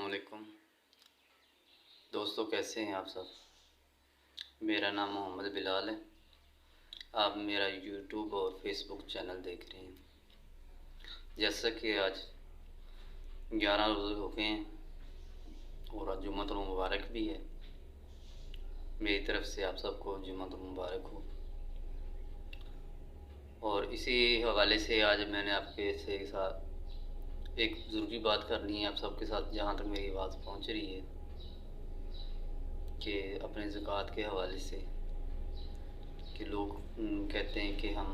अस्सलामुअलैकुम दोस्तों, कैसे हैं आप सब। मेरा नाम मोहम्मद बिलाल है। आप मेरा यूट्यूब और फेसबुक चैनल देख रहे हैं। जैसा कि आज 11 रोज़े हो गए हैं और आज जुम्मतुल मुबारक भी है। मेरी तरफ से आप सबको जुम्मतुल मुबारक हो। और इसी हवाले से आज मैंने आपके साथ एक ज़रूरी बात करनी है आप सबके साथ, जहाँ तक मेरी आवाज़ पहुँच रही है, कि अपने ज़कात के हवाले से कि लोग कहते हैं कि हम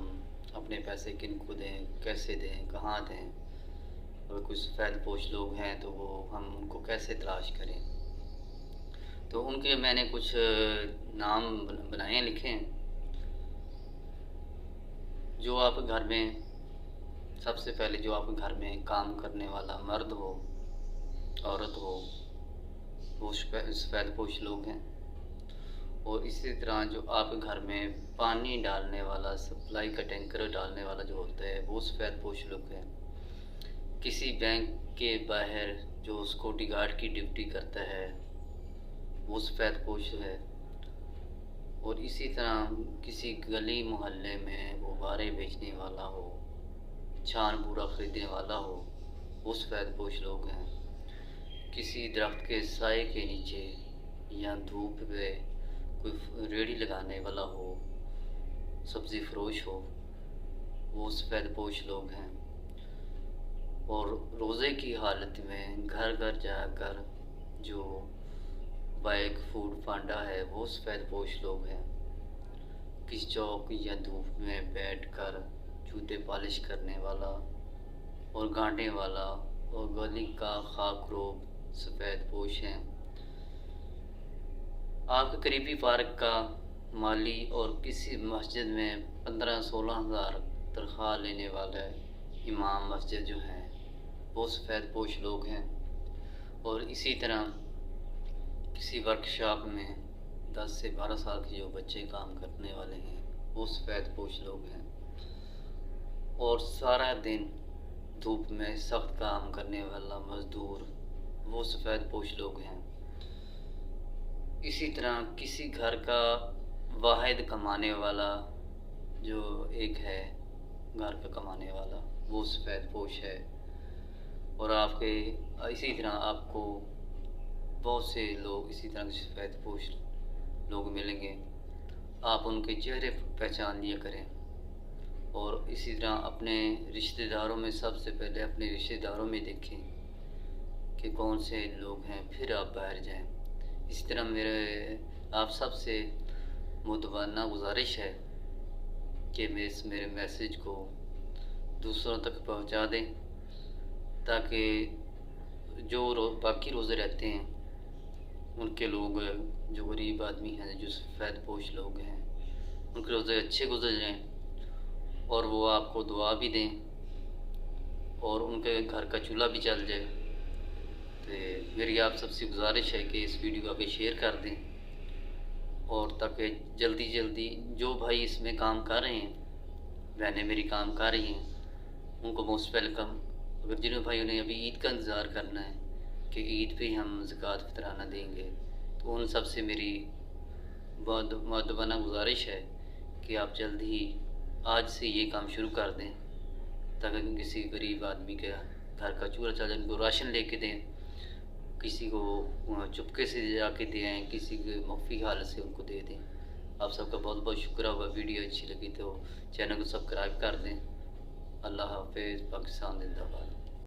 अपने पैसे किन को दें, कैसे दें, कहाँ दें। और कुछ सफ़ेद पोश लोग हैं तो वो हम उनको कैसे तलाश करें। तो उनके मैंने कुछ नाम बनाए हैं, लिखे हैं। जो आप घर में सबसे पहले जो आप घर में काम करने वाला मर्द हो, औरत हो, वो सफ़ेद पोश लोग हैं। और इसी तरह जो आप घर में पानी डालने वाला, सप्लाई का टैंकर डालने वाला जो होता है, वो सफ़ेद पोश लोग हैं। किसी बैंक के बाहर जो सिक्योरिटी गार्ड की ड्यूटी करता है, वो सफ़ेद पोश है। और इसी तरह किसी गली मोहल्ले में वो बारे बेचने वाला हो, छान पूरा ख़रीदने वाला हो, वो सफ़ेद पोश लोग हैं। किसी दरख्त के साए के नीचे या धूप पे कोई रेड़ी लगाने वाला हो, सब्ज़ी फरोश हो, वो सफ़ेद पोश लोग हैं। और रोज़े की हालत में घर घर जाकर जो बाइक फूड पांडा है, वो सफ़ेद पोश लोग हैं। किस चौक या धूप में बैठकर जूते पॉलिश करने वाला और गांठे वाला और गली का खाकरोब सफ़ेद पोश हैं। आपके करीबी पार्क का माली और किसी मस्जिद में 15-16 हज़ार तनख्वाह लेने वाला इमाम मस्जिद जो हैं, वो सफ़ेद पोश लोग हैं। और इसी तरह किसी वर्कशॉप में 10 से 12 साल के जो बच्चे काम करने वाले हैं, वो सफ़ेद पोश लोग हैं। और सारा दिन धूप में सख्त काम करने वाला मज़दूर, वो सफ़ेद पोश लोग हैं। इसी तरह किसी घर का वाहिद कमाने वाला जो एक है, घर का कमाने वाला, वो सफ़ेद पोश है। और आपके इसी तरह आपको बहुत से लोग इसी तरह के सफ़ेद पोश लोग मिलेंगे। आप उनके चेहरे पहचान लिया करें। और इसी तरह अपने रिश्तेदारों में सबसे पहले अपने रिश्तेदारों में देखें कि कौन से लोग हैं, फिर आप बाहर जाएं। इस तरह मेरे आप सब से मुतवाना गुजारिश है कि मेरे मैसेज को दूसरों तक पहुंचा दें, ताकि जो बाकी रोज़े रहते हैं उनके लोग, जो गरीब आदमी हैं, जो सफ़ेद पोश लोग हैं, उनके रोज़े अच्छे गुजर जाएँ और वो आपको दुआ भी दें और उनके घर का चूल्हा भी चल जाए। तो मेरी आप सबसे गुजारिश है कि इस वीडियो को आगे शेयर कर दें, और ताकि जल्दी जो भाई इसमें काम कर रहे हैं, बहनें मेरी काम कर रही हैं, उनको मोस्ट वेलकम। अगर जिन भाइयों ने अभी ईद का इंतज़ार करना है कि ईद पे हम ज़कात फ़ितराना देंगे, तो उन सब से मेरी बहुत मुअद्दबाना गुजारिश है कि आप जल्द ही आज से ये काम शुरू कर दें, ताकि किसी गरीब आदमी के घर का चूल्हा चल जाए, उनको राशन लेके दें, किसी को चुपके से जाके दें, किसी के मख्फी हालत से उनको दे दें। आप सबका बहुत बहुत शुक्र होगा। वीडियो अच्छी लगी तो चैनल को सब्सक्राइब कर दें। अल्लाह हाफ़िज़। पाकिस्तान जिंदाबाद।